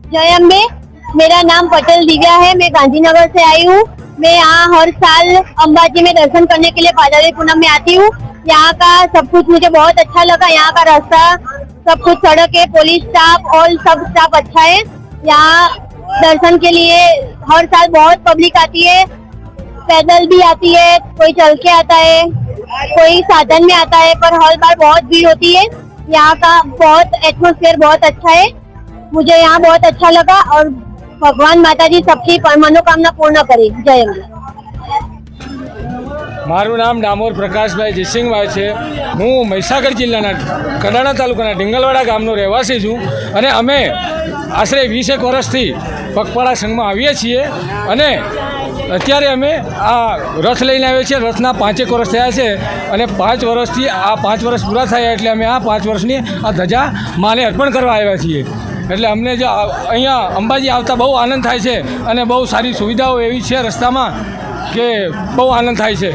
जय अम्बे। मेरा नाम पटेल दिव्या है। मैं गांधीनगर से आई हूँ। मैं यहाँ हर साल अंबाजी में दर्शन करने के लिए भादरवी पूनम में आती हूँ। यहाँ का सब कुछ मुझे बहुत अच्छा लगा। यहाँ का रास्ता, सब कुछ, सड़क है, पुलिस स्टाफ और सब स्टाफ अच्छा है। यहाँ दर्शन के लिए हर साल बहुत पब्लिक आती है, पैदल भी आती है, कोई चल के आता है, कोई साधन में आता है, पर हर बार बहुत भीड़ होती है। यहाँ का बहुत एटमॉस्फेयर बहुत अच्छा है। मुझे यहाँ बहुत अच्छा लगा और भगवान माता जी सबकी मनोकामना पूर्ण करे। जय अंबे। મારું નામ ડામોર પ્રકાશભાઈ જયસિંહભાઈ છે। હું મહીસાગર જિલ્લાના કડાણા તાલુકાના ડીંગલવાડા ગામનો રહેવાસી છું અને અમે આશરે 20 વર્ષથી પગપાળા સંઘમાં આવીએ છીએ અને અત્યારે અમે આ રથ લઈને આવીએ છીએ। રથના 5 વર્ષ થયા છે અને 5 વર્ષથી આ 5 વર્ષ પૂરા થયા એટલે અમે આ 5 વર્ષની આ ધજા માને અર્પણ કરવા આવ્યા છીએ। એટલે અમને જો અહીંયા અંબાજી આવતા બહુ આનંદ થાય છે અને બહુ સારી સુવિધાઓ એવી છે રસ્તામાં કે બહુ આનંદ થાય છે।